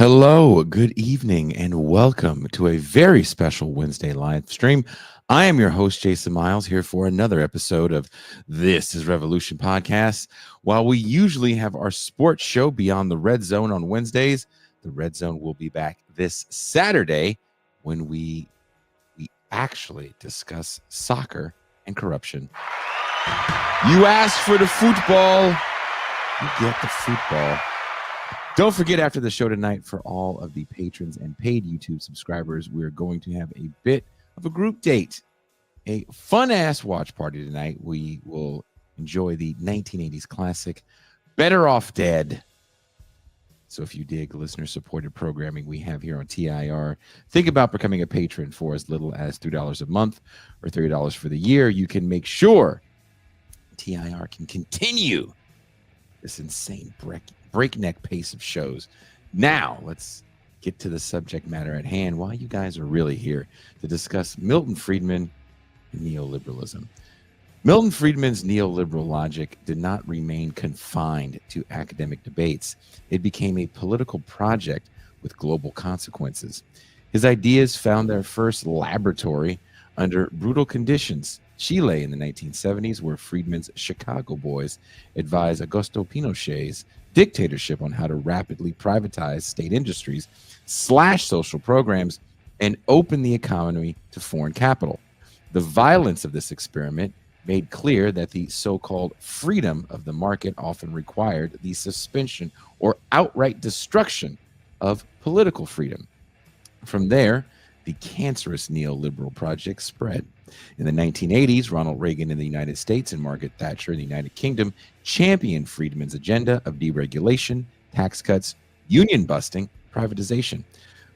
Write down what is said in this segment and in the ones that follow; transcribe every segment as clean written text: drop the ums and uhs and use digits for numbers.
Hello, good evening, and welcome to a very special Wednesday live stream. I am your host, Jason Miles, here for another episode of This is Revolution podcast. While we usually have our sports show Beyond the Red Zone on Wednesdays, the Red Zone will be back this Saturday when we actually discuss soccer and corruption. You asked for the football, you get the football. Don't forget, after the show tonight, for all of the patrons and paid YouTube subscribers, we're going to have a bit of a group date, a fun-ass watch party tonight. We will enjoy the 1980s classic, Better Off Dead. So if you dig listener-supported programming we have here on TIR, think about becoming a patron for as little as $3 a month or $30 for the year. You can make sure TIR can continue this insane breakneck pace of shows. Now, let's get to the subject matter at hand. Why you guys are really here to discuss Milton Friedman and neoliberalism. Milton Friedman's neoliberal logic did not remain confined to academic debates. It became a political project with global consequences. His ideas found their first laboratory under brutal conditions. Chile in the 1970s, where Friedman's Chicago boys advised Augusto Pinochet's dictatorship on how to rapidly privatize state industries, slash social programs, and open the economy to foreign capital. The violence of this experiment made clear that the so-called freedom of the market often required the suspension or outright destruction of political freedom. From there, the cancerous neoliberal project spread. In the 1980s, Ronald Reagan in the United States and Margaret Thatcher in the United Kingdom championed Friedman's agenda of deregulation, tax cuts, union busting, privatization.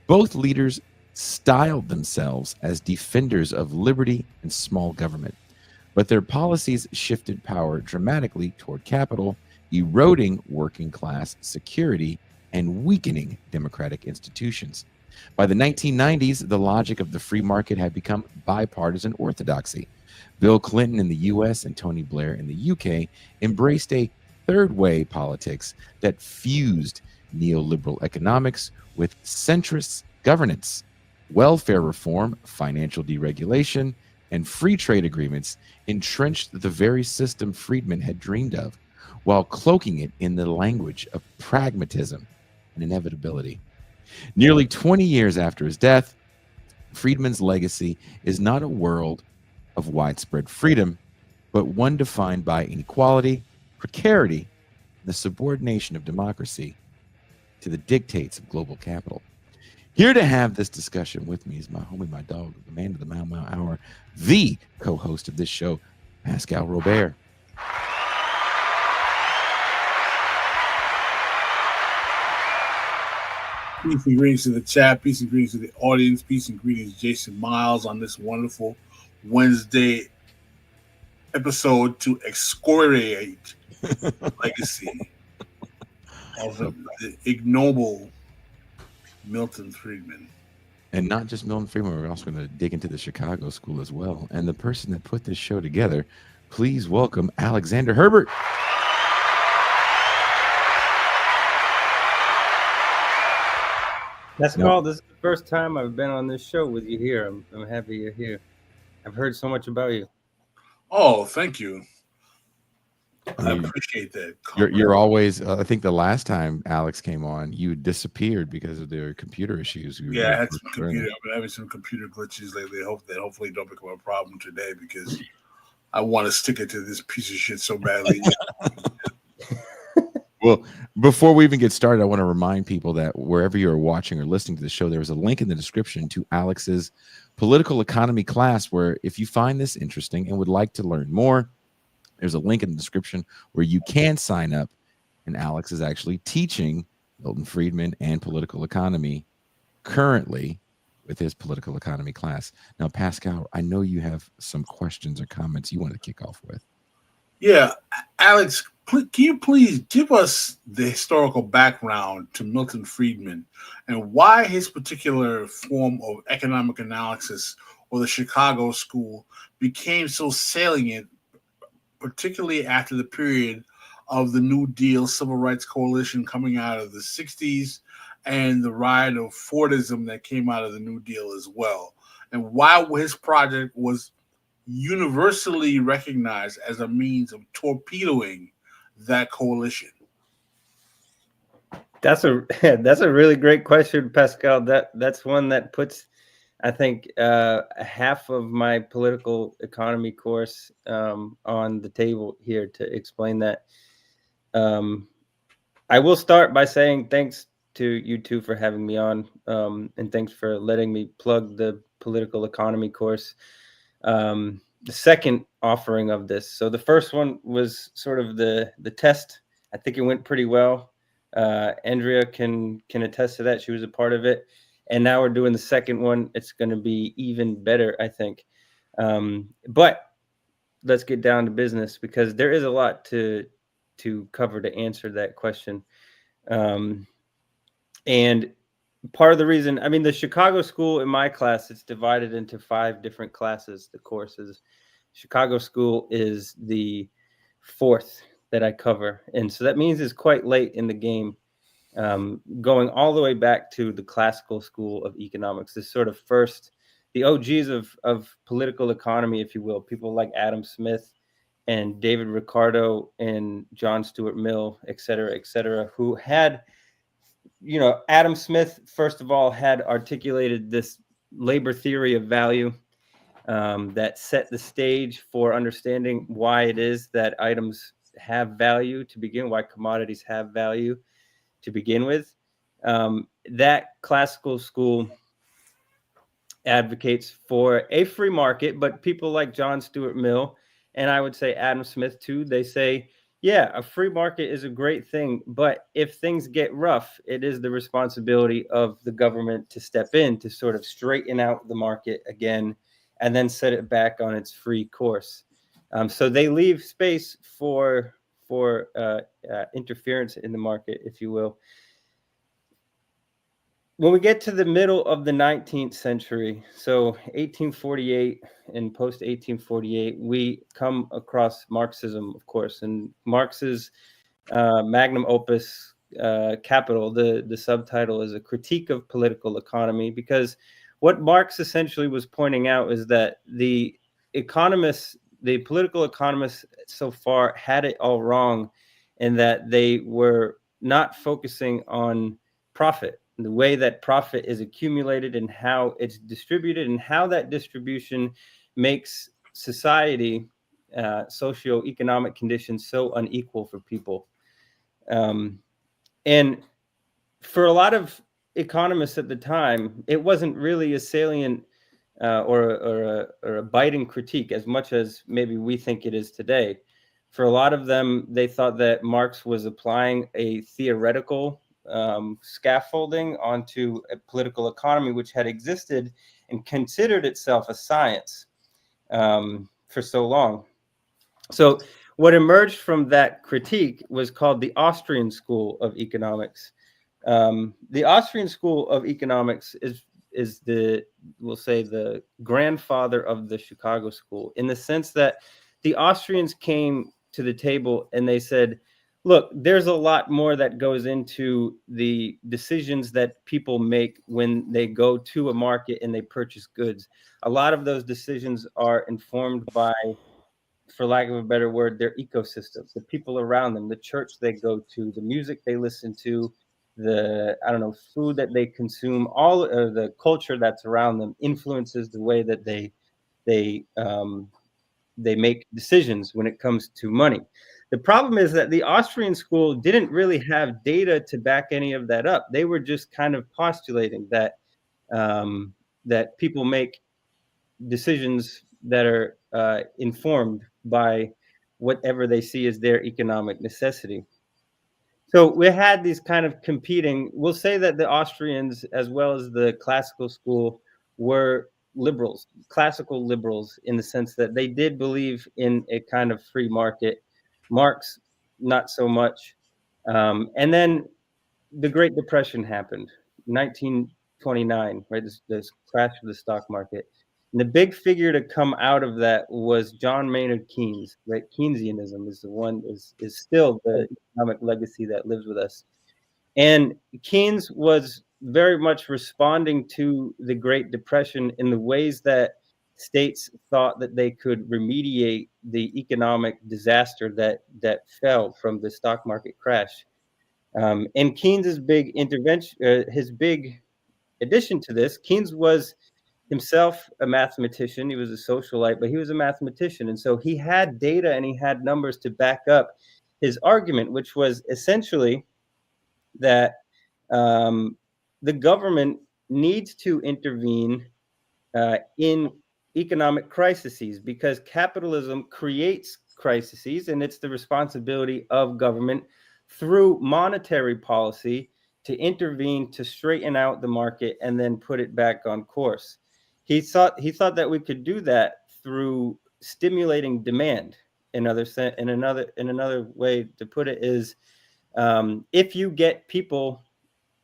Both leaders styled themselves as defenders of liberty and small government, but their policies shifted power dramatically toward capital, eroding working class security and weakening democratic institutions. By the 1990s, the logic of the free market had become bipartisan orthodoxy. Bill Clinton in the US and Tony Blair in the UK embraced a third way politics that fused neoliberal economics with centrist governance. Welfare reform, financial deregulation, and free trade agreements entrenched the very system Friedman had dreamed of, while cloaking it in the language of pragmatism and inevitability. Nearly 20 years after his death, Friedman's legacy is not a world of widespread freedom, but one defined by inequality, precarity, and the subordination of democracy to the dictates of global capital. Here to have this discussion with me is my homie, my dog, the man of the Mau Mau Hour, the co-host of this show, Pascal Robert. Peace and greetings to the chat. Peace and greetings to the audience. Peace and greetings, Jason Miles, on this wonderful Wednesday episode to excoriate the legacy of the ignoble Milton Friedman. And not just Milton Friedman, we're also going to dig into the Chicago school as well. And the person that put this show together, please welcome Alexander Herbert. Pascal, this is the first time I've been on this show with you here. I'm happy you're here. I've heard so much about you. Oh, thank you. I appreciate that. You're always, I think the last time Alex came on, you disappeared because of their computer issues. I've been having some computer glitches lately. Hopefully don't become a problem today because I want to stick it to this piece of shit so badly. Well, before we even get started, I want to remind people that wherever you're watching or listening to the show, there's a link in the description to Alex's political economy class, where if you find this interesting and would like to learn more, there's a link in the description where you can sign up. And Alex is actually teaching Milton Friedman and political economy currently with his political economy class. Now, Pascal, I know you have some questions or comments you want to kick off with. Yeah, Alex, can you please give us the historical background to Milton Friedman and why his particular form of economic analysis or the Chicago school became so salient, particularly after the period of the New Deal Civil Rights Coalition coming out of the 60s and the rise of Fordism that came out of the New Deal as well, and why his project was universally recognized as a means of torpedoing that coalition. That's a that's a really great question, Pascal. That's one that puts, I think, half of my political economy course on the table here to explain that. Um, I will start by saying thanks to you two for having me on, and thanks for letting me plug the political economy course. The second offering of this. So the first one was sort of the test. I think it went pretty well. Andrea can attest to that. She was a part of it, and now we're doing the second one. It's going to be even better, I think. But let's get down to business because there is a lot to cover to answer that question. Um, and part of the reason, I mean, the Chicago School in my class, it's divided into 5 different classes, the courses. Chicago School is the 4th that I cover. And so that means it's quite late in the game, going all the way back to the classical school of economics, this sort of first, the OGs of political economy, if you will, people like Adam Smith and David Ricardo and John Stuart Mill, et cetera, who had, Adam Smith, first of all, had articulated this labor theory of value, that set the stage for understanding why it is that items have value to begin, why commodities have value to begin with. That classical school advocates for a free market, but people like John Stuart Mill, and I would say Adam Smith too, they say, yeah, a free market is a great thing, but if things get rough, it is the responsibility of the government to step in to sort of straighten out the market again and then set it back on its free course. So they leave space for interference in the market, if you will. When we get to the middle of the 19th century, so 1848 and post 1848, we come across Marxism, of course, and Marx's magnum opus, Capital, the subtitle is A Critique of Political Economy, because what Marx essentially was pointing out is that the political economists so far had it all wrong, in that they were not focusing on profit, the way that profit is accumulated and how it's distributed, and how that distribution makes society, socioeconomic conditions so unequal for people. And for a lot of economists at the time, it wasn't really a salient or a biting critique as much as maybe we think it is today. For a lot of them, they thought that Marx was applying a theoretical scaffolding onto a political economy which had existed and considered itself a science for so long. So what emerged from that critique was called the Austrian School of Economics. The Austrian School of Economics is we'll say, the grandfather of the Chicago School, in the sense that the Austrians came to the table and they said, look, there's a lot more that goes into the decisions that people make when they go to a market and they purchase goods. A lot of those decisions are informed by, for lack of a better word, their ecosystem, the people around them, the church they go to, the music they listen to, the, I don't know, food that they consume, all of the culture that's around them influences the way that they make decisions when it comes to money. The problem is that the Austrian school didn't really have data to back any of that up. They were just kind of postulating that that people make decisions that are informed by whatever they see as their economic necessity. So we had these kind of competing. We'll say that the Austrians, as well as the classical school, were liberals, classical liberals, in the sense that they did believe in a kind of free market. Marx, not so much. And then the Great Depression happened, 1929, right? This crash of the stock market. And the big figure to come out of that was John Maynard Keynes, right? Keynesianism is still the economic legacy that lives with us. And Keynes was very much responding to the Great Depression in the ways that states thought that they could remediate the economic disaster that fell from the stock market crash. And Keynes's big intervention, his big addition to this, Keynes was himself a mathematician. He was a socialite, but he was a mathematician, and so he had data and he had numbers to back up his argument, which was essentially that um, the government needs to intervene in economic crises because capitalism creates crises, and it's the responsibility of government through monetary policy to intervene to straighten out the market and then put it back on course. He thought that we could do that through stimulating demand. In another way to put it is, if you get people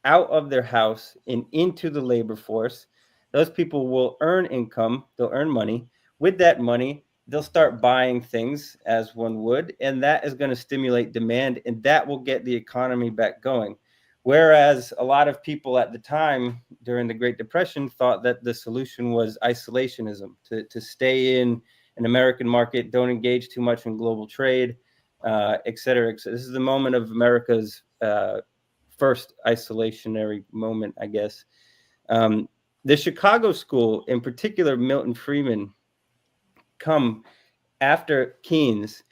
out of their house and into the labor force, those people will earn income, they'll earn money. With that money, they'll start buying things as one would, and that is going to stimulate demand, and that will get the economy back going. Whereas a lot of people at the time during the Great Depression thought that the solution was isolationism, to stay in an American market, don't engage too much in global trade, et cetera, et cetera. This is the moment of America's first isolationary moment, I guess. The Chicago school, in particular, Milton Friedman, come after Keynes,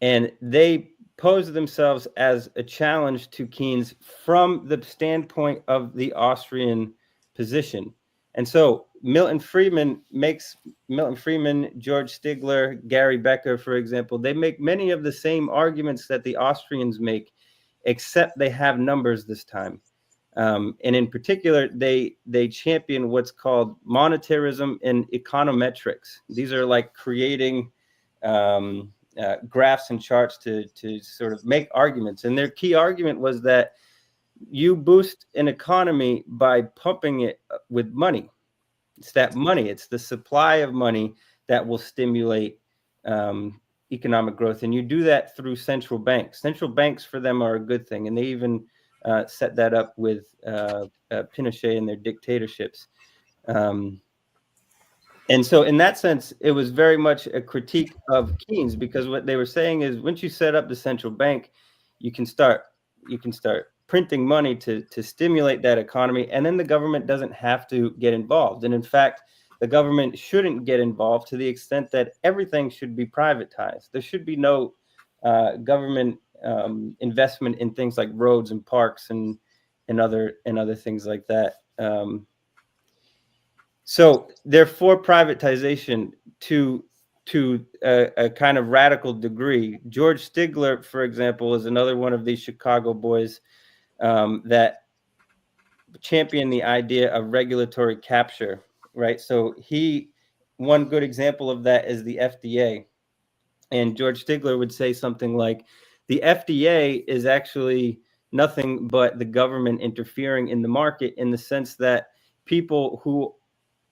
and they pose themselves as a challenge to Keynes from the standpoint of the Austrian position. And so Milton Friedman, George Stigler, Gary Becker, for example, they make many of the same arguments that the Austrians make, except they have numbers this time. And in particular, they champion what's called monetarism and econometrics. These are like creating graphs and charts to sort of make arguments. And their key argument was that you boost an economy by pumping it with money. It's that money. It's the supply of money that will stimulate economic growth. And you do that through central banks. Central banks for them are a good thing. And they even set that up with Pinochet and their dictatorships. And so in that sense, it was very much a critique of Keynes, because what they were saying is once you set up the central bank, you can start printing money to stimulate that economy, and then the government doesn't have to get involved. And in fact, the government shouldn't get involved to the extent that everything should be privatized. There should be no government investment in things like roads and parks and other things like that. So they're for privatization to a kind of radical degree. George Stigler, for example, is another one of these Chicago boys that champion the idea of regulatory capture, right? So one good example of that is the FDA. And George Stigler would say something like, the FDA is actually nothing but the government interfering in the market, in the sense that people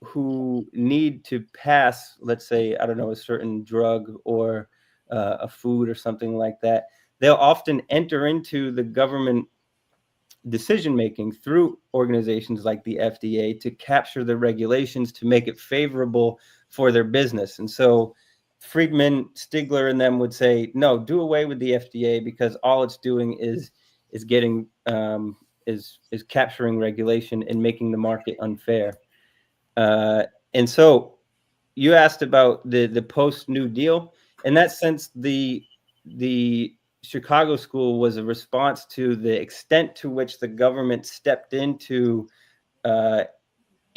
who need to pass, let's say, I don't know, a certain drug or a food or something like that, they'll often enter into the government decision making through organizations like the FDA to capture the regulations to make it favorable for their business. And so Friedman, Stigler, and them would say, no, do away with the FDA, because all it's doing is getting is capturing regulation and making the market unfair. And so you asked about the post New Deal. In that sense, the Chicago school was a response to the extent to which the government stepped into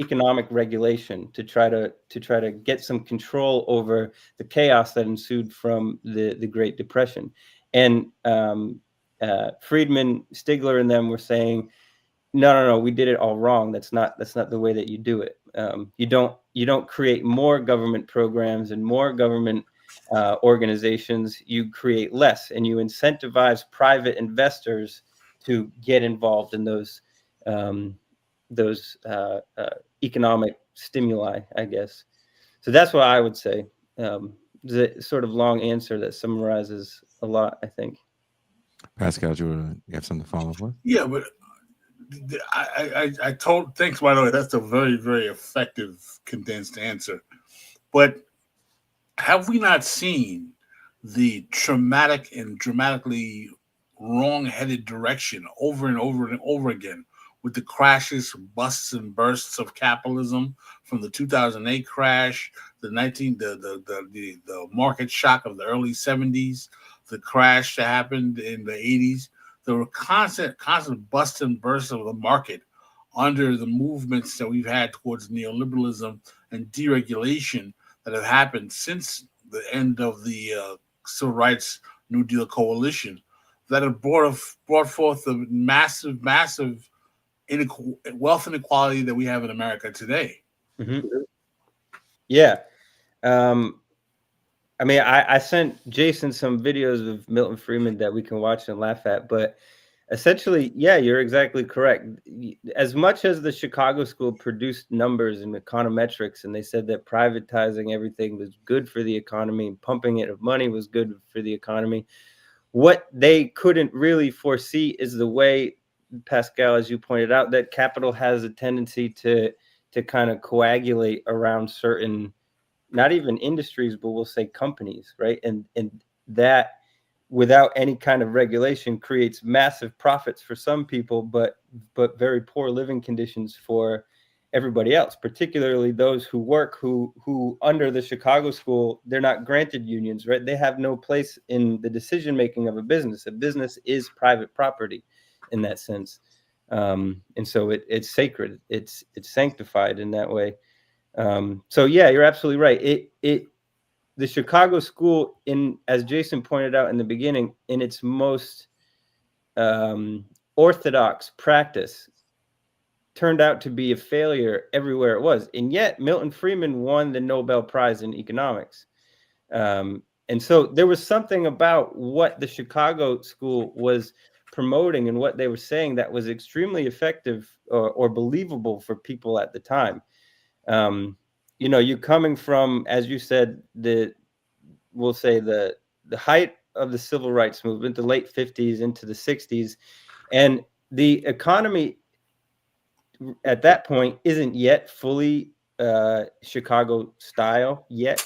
economic regulation to try to get some control over the chaos that ensued from the Great Depression. And Friedman, Stigler, and them were saying, no, we did it all wrong. That's not the way that you do it. You don't create more government programs and more government organizations. You create less, and you incentivize private investors to get involved in those economic stimuli, I guess. So that's what I would say. The sort of long answer that summarizes a lot, I think. Pascal, do you have something to follow up with? Yeah, but I told thanks by the way. That's a very very effective condensed answer. But have we not seen the traumatic and dramatically wrong-headed direction over and over and over again with the crashes, busts, and bursts of capitalism from the 2008 crash, the market shock of the early 70s, the crash that happened in the 80s. There were constant busts and bursts of the market under the movements that we've had towards neoliberalism and deregulation that have happened since the end of the Civil Rights New Deal coalition that have brought forth the massive wealth inequality that we have in America today. Mm-hmm. Yeah. I mean, I sent Jason some videos of Milton Friedman that we can watch and laugh at, but essentially, yeah, you're exactly correct. As much as the Chicago School produced numbers and econometrics, and they said that privatizing everything was good for the economy and pumping it of money was good for the economy, what they couldn't really foresee is the way, Pascal, as you pointed out, that capital has a tendency to kind of coagulate around certain, not even industries, but we'll say companies, right? And that, without any kind of regulation, creates massive profits for some people, but very poor living conditions for everybody else, particularly those who work, who under the Chicago School, they're not granted unions, right? They have no place in the decision making of a business. A business is private property in that sense, and so it's sacred. It's sanctified in that way. So yeah, you're absolutely right. The Chicago School, as Jason pointed out in the beginning, in its most orthodox practice, turned out to be a failure everywhere it was. And yet Milton Friedman won the Nobel Prize in economics. And so there was something about what the Chicago School was promoting and what they were saying that was extremely effective or believable for people at the time. You're coming from, as you said, we'll say the height of the civil rights movement, the late 50s into the 60s, and the economy at that point isn't yet fully Chicago style yet.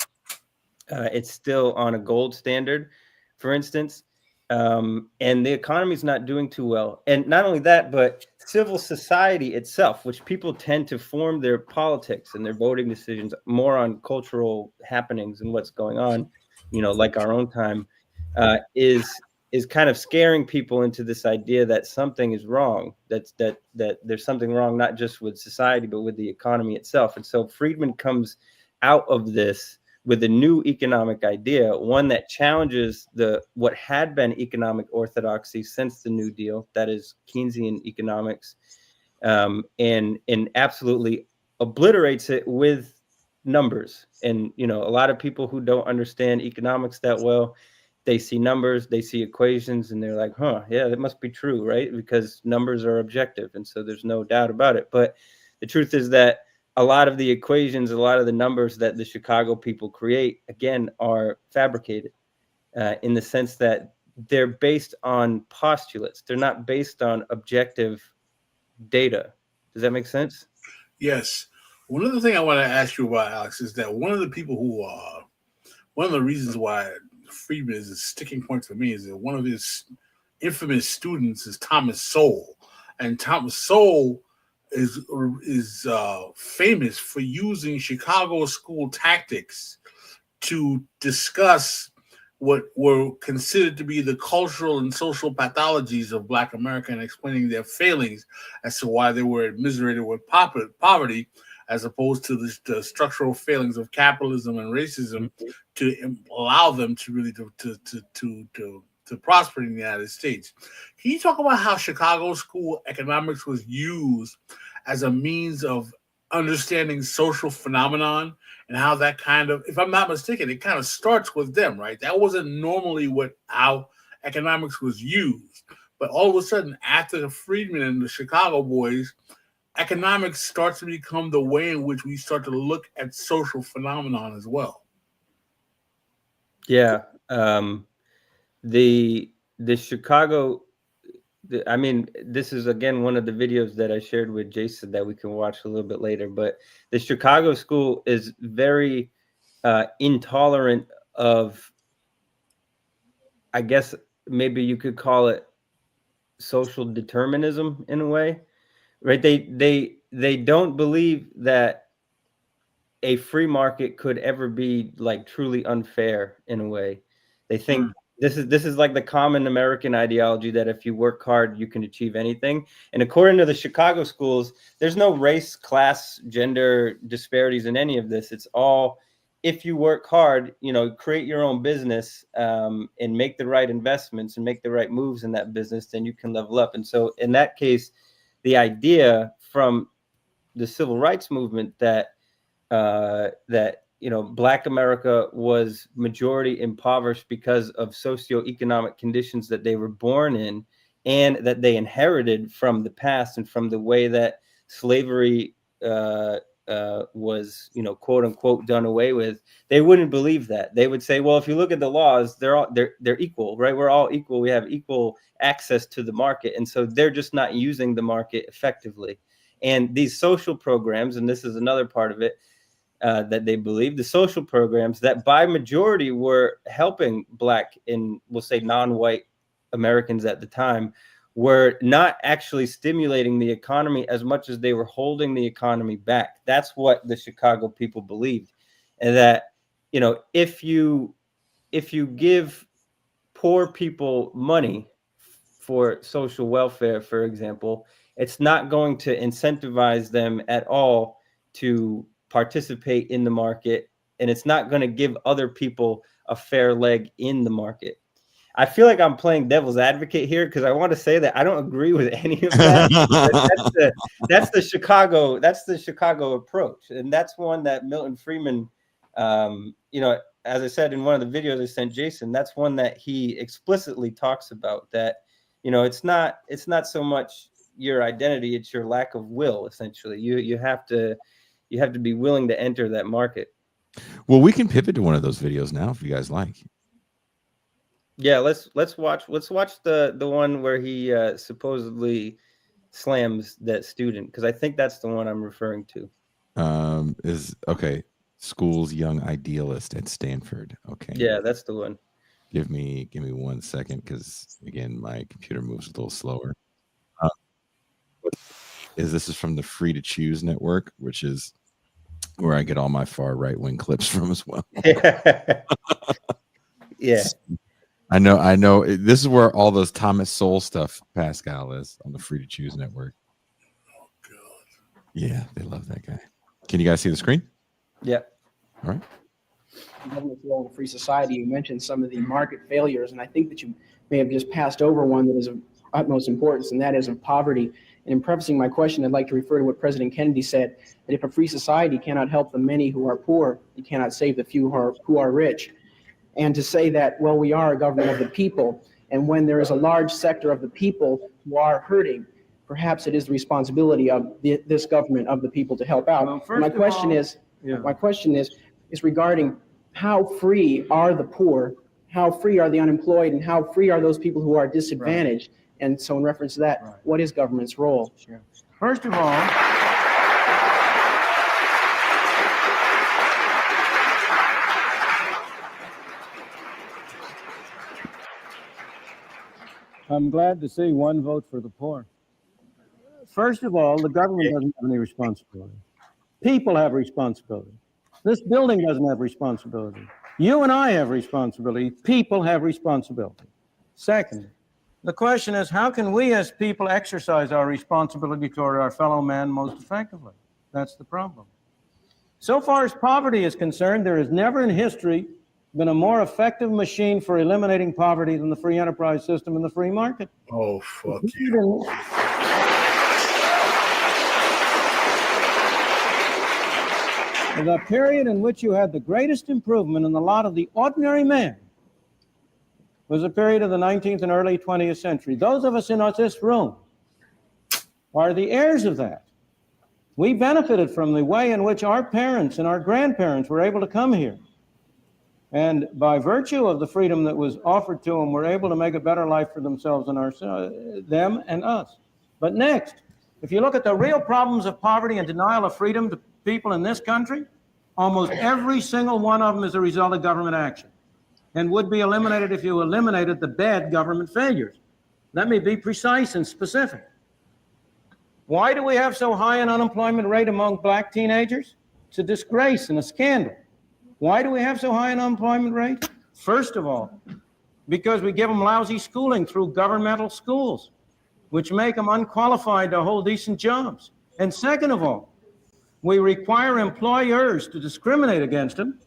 It's still on a gold standard, for instance. And the economy is not doing too well. And not only that, but civil society itself, which people tend to form their politics and their voting decisions more on cultural happenings and what's going on, like our own time, is kind of scaring people into this idea that something is wrong, that there's something wrong, not just with society, but with the economy itself. And so Friedman comes out of this with a new economic idea, one that challenges what had been economic orthodoxy since the New Deal, that is Keynesian economics, and absolutely obliterates it with numbers. And a lot of people who don't understand economics that well, they see numbers, they see equations, and they're like, yeah, that must be true, right? Because numbers are objective, and so there's no doubt about it. But the truth is that a lot of the equations, a lot of the numbers that the Chicago people create, again, are fabricated in the sense that they're based on postulates. They're not based on objective data. Does that make sense? Yes. One other thing I want to ask you about, Alex, is that one of the reasons why Friedman is a sticking point for me is that one of his infamous students is Thomas Sowell, and Thomas Sowell is famous for using Chicago school tactics to discuss what were considered to be the cultural and social pathologies of Black America and explaining their failings as to why they were immiserated with poverty, as opposed to the structural failings of capitalism and racism to allow them to really to prosper in the United States. Can you talk about how Chicago school economics was used as a means of understanding social phenomenon, and how that kind of, if I'm not mistaken, it kind of starts with them, right? That wasn't normally how economics was used. But all of a sudden, after the Friedman and the Chicago boys, economics starts to become the way in which we start to look at social phenomenon as well. Yeah. The Chicago I mean, this is again one of the videos that I shared with Jason that we can watch a little bit later. But the Chicago school is very intolerant of, I guess maybe you could call it social determinism in a way, right? They don't believe that a free market could ever be like truly unfair in a way. They think this is like the common American ideology that if you work hard, you can achieve anything. And according to the Chicago schools, there's no race, class, gender disparities in any of this. It's all, if you work hard, create your own business and make the right investments and make the right moves in that business, then you can level up. And so in that case, the idea from the civil rights movement that Black America was majority impoverished because of socioeconomic conditions that they were born in and that they inherited from the past and from the way that slavery was, quote unquote, done away with. They wouldn't believe that. They would say, well, if you look at the laws, they're equal, right? We're all equal. We have equal access to the market. And so they're just not using the market effectively. And these social programs, and this is another part of it, that they believe, the social programs that by majority were helping Black and we'll say non-white Americans at the time were not actually stimulating the economy as much as they were holding the economy back. That's what the Chicago people believed. And that, if you give poor people money for social welfare, for example, it's not going to incentivize them at all to participate in the market, and it's not going to give other people a fair leg in the market. I feel like I'm playing devil's advocate here because I want to say that I don't agree with any of that. That's the Chicago approach, and that's one that Milton Friedman, as I said in one of the videos I sent Jason, that's one that he explicitly talks about. That it's not so much your identity, it's your lack of will. Essentially, you have to be willing to enter that market. Well, we can pivot to one of those videos now if you guys like. Yeah, let's watch the one where he supposedly slams that student, because I think that's the one I'm referring to. School's young idealist at Stanford. Okay. Yeah, that's the one. Give me 1 second, because again, my computer moves a little slower. This is from the Free to Choose network, which is where I get all my far right wing clips from as well. Yeah. I know. This is where all those Thomas Sowell stuff, Pascal, is on the Free to Choose network. Oh, God. Yeah, they love that guy. Can you guys see the screen? Yeah. All right. Government's role in a free society. You mentioned some of the market failures, and I think that you may have just passed over one that is of utmost importance, and that is of poverty. And in prefacing my question, I'd like to refer to what President Kennedy said, that if a free society cannot help the many who are poor, it cannot save the few who are rich. And to say that, well, we are a government of the people, and when there is a large sector of the people who are hurting, perhaps it is the responsibility of this government of the people to help out. Well, my question is regarding how free are the poor, how free are the unemployed, and how free are those people who are disadvantaged? Right. And so in reference to that, right, what is government's role? Sure. First of all, I'm glad to see one vote for the poor. First of all, the government doesn't have any responsibility. People have responsibility. This building doesn't have responsibility. You and I have responsibility. People have responsibility. Second, the question is, how can we as people exercise our responsibility toward our fellow man most effectively? That's the problem. So far as poverty is concerned, there has never in history been a more effective machine for eliminating poverty than the free enterprise system and the free market. Oh, fuck you. The period in which you had the greatest improvement in the lot of the ordinary man was a period of the 19th and early 20th century. Those of us in this room are the heirs of that. We benefited from the way in which our parents and our grandparents were able to come here. And by virtue of the freedom that was offered to them, we're able to make a better life for themselves and them and us. But next, if you look at the real problems of poverty and denial of freedom to people in this country, almost every single one of them is a result of government action and would be eliminated if you eliminated the bad government failures. Let me be precise and specific. Why do we have so high an unemployment rate among black teenagers? It's a disgrace and a scandal. Why do we have so high an unemployment rate? First of all, because we give them lousy schooling through governmental schools, which make them unqualified to hold decent jobs. And second of all, we require employers to discriminate against them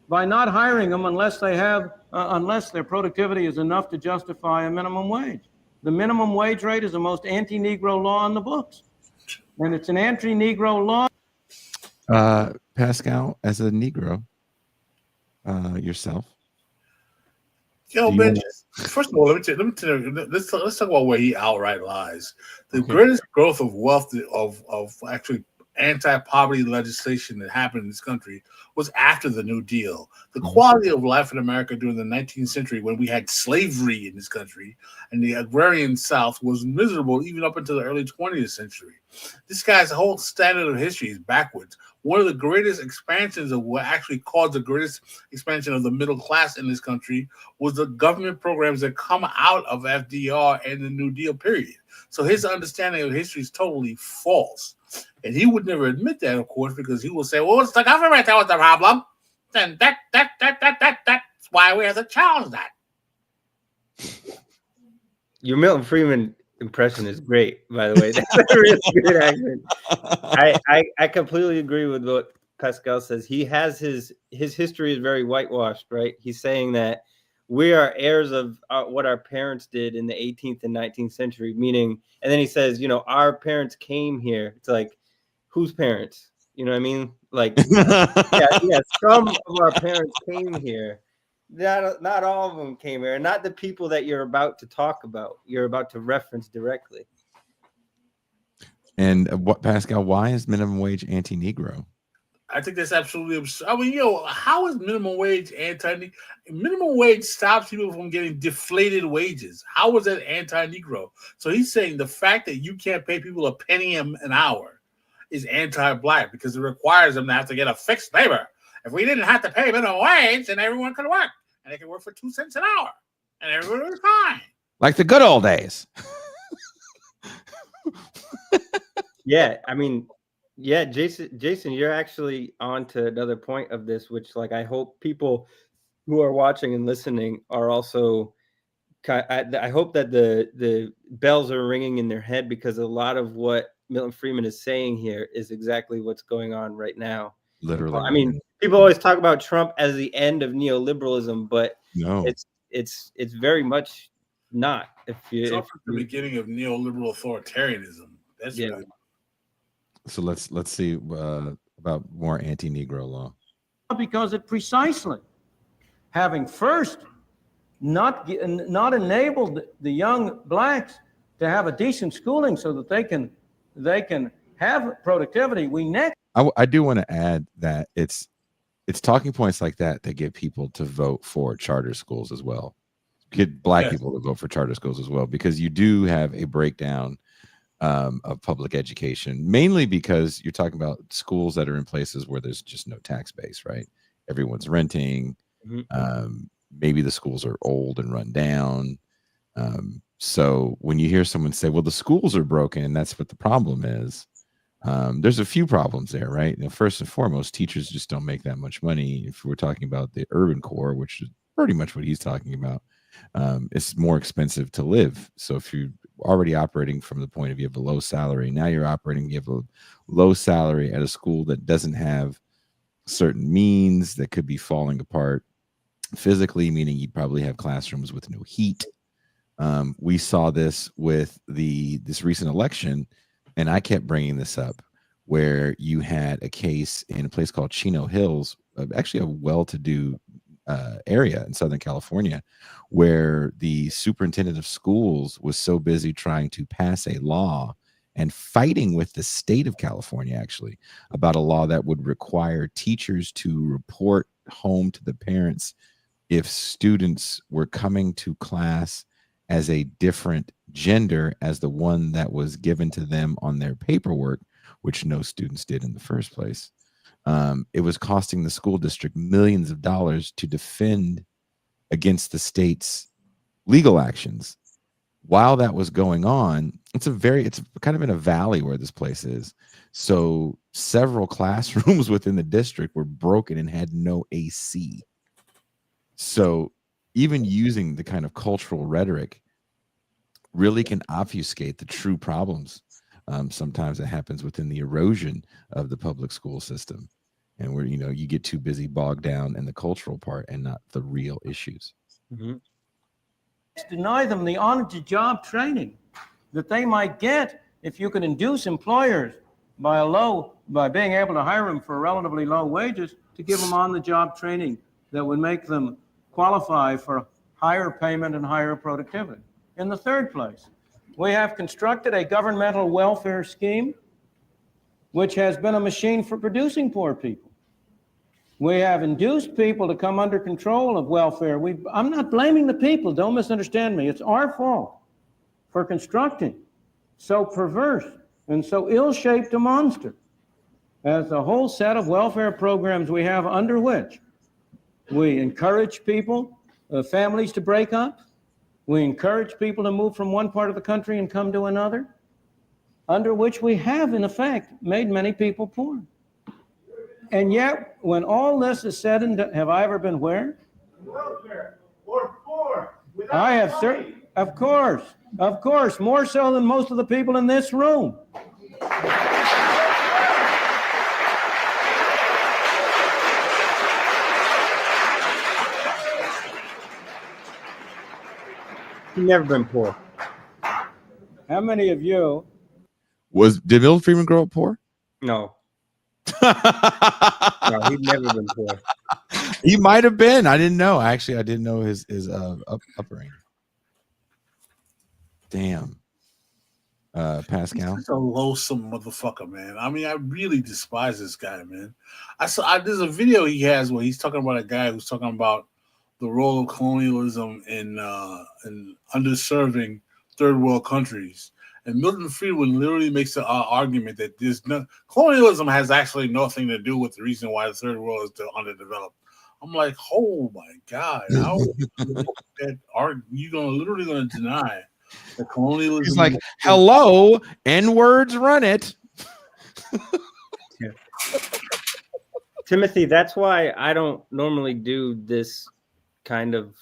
by not hiring them unless their productivity is enough to justify a minimum wage. The minimum wage rate is the most anti-Negro law in the books, and it's an anti-Negro law. Pascal, as a Negro, yourself. Yo, man, first of all, let's talk about where he outright lies. The greatest growth of wealth of actually anti-poverty legislation that happened in this country was after the New Deal. The quality of life in America during the 19th century, when we had slavery in this country and the agrarian South, was miserable even up until the early 20th century. This guy's whole standard of history is backwards. One of the greatest expansions of what actually caused the greatest expansion of the middle class in this country was the government programs that come out of FDR and the New Deal period. So his understanding of history is totally false. And he would never admit that, of course, because he will say, well, it's the government that was the problem. Then that's why we have to challenge that. Your Milton Friedman impression is great, by the way. That's a really good accent. I completely agree with what Pascal says. He has his history is very whitewashed, right? He's saying that we are heirs of what our parents did in the 18th and 19th century, meaning, and then he says, our parents came here. It's like, whose parents? You know what I mean? Like, yeah, some of our parents came here. Not all of them came here, not the people that you're about to talk about. You're about to reference directly. And what, Pascal? Why is minimum wage anti-Negro? I think that's absolutely absurd. I mean, how is minimum wage anti-Negro? Minimum wage stops people from getting deflated wages. How is that anti-Negro? So he's saying the fact that you can't pay people a penny an hour is anti-black because it requires them to have to get a fixed labor. If we didn't have to pay minimum wage, then everyone could work. And they could work for 2 cents an hour. And everyone was fine. Like the good old days. Yeah, I mean, yeah, Jason, you're actually on to another point of this, which, like, I hope people who are watching and listening are also. I hope that the bells are ringing in their head, because a lot of what Milton Friedman is saying here is exactly what's going on right now. Literally. I mean, people always talk about Trump as the end of neoliberalism, but no, it's very much not. Trump is the beginning of neoliberal authoritarianism. That's right. So let's see about more anti-Negro law. Because it precisely, having first not enabled the young blacks to have a decent schooling so that they can have productivity. I do want to add that it's talking points like that get people to vote for charter schools as well. Get black people to vote for charter schools as well, because you do have a breakdown of public education, mainly because you're talking about schools that are in places where there's just no tax base, right? Everyone's renting. Maybe the schools are old and run down. So when you hear someone say, well, the schools are broken, and that's what the problem is, there's a few problems there, right? First and foremost, teachers just don't make that much money. If we're talking about the urban core, which is pretty much what he's talking about, it's more expensive to live. So if you're already operating from the point of view of a low salary, now you have a low salary at a school that doesn't have certain means, that could be falling apart physically, meaning you probably have classrooms with no heat. We saw this with this recent election, and I kept bringing this up, where you had a case in a place called Chino Hills, actually a well-to-do area in Southern California, where the superintendent of schools was so busy trying to pass a law and fighting with the state of California, actually, about a law that would require teachers to report home to the parents if students were coming to class as a different gender as the one that was given to them on their paperwork, which no students did in the first place. It was costing the school district millions of dollars to defend against the state's legal actions. While that was going on, it's kind of in a valley where this place is. So several classrooms within the district were broken and had no AC. So even using the kind of cultural rhetoric really can obfuscate the true problems. Sometimes it happens within the erosion of the public school system, and where you get too busy bogged down in the cultural part and not the real issues. Mhm. Deny them the on-the-job training that they might get if you can induce employers by being able to hire them for relatively low wages to give them on-the-job training that would make them qualify for higher payment and higher productivity. In the third place, we have constructed a governmental welfare scheme which has been a machine for producing poor people. We have induced people to come under control of welfare. I'm not blaming the people, don't misunderstand me. It's our fault for constructing so perverse and so ill-shaped a monster as the whole set of welfare programs we have, under which we encourage people, families to break up. We encourage people to move from one part of the country and come to another, under which we have, in effect, made many people poor. And yet, when all this is said and done, have I ever been where? Welfare or poor. I have certainly, of course, more so than most of the people in this room. You've never been poor. How many of you? Did Milton Friedman grow up poor? No. No, he's never been poor. He might have been. I didn't know. Actually, I didn't know his upbringing. Damn. Pascal. He's a loathsome motherfucker, man. I mean, I really despise this guy, man. There's a video he has where he's talking about a guy who's talking about the role of colonialism in underserving third world countries. And Milton Friedman literally makes the argument that colonialism has actually nothing to do with the reason why the third world is still underdeveloped. I'm like, oh my God, how are you literally going to deny the colonialism? He's like, hello, N-words run it. Yeah. Timothy, that's why I don't normally do this kind of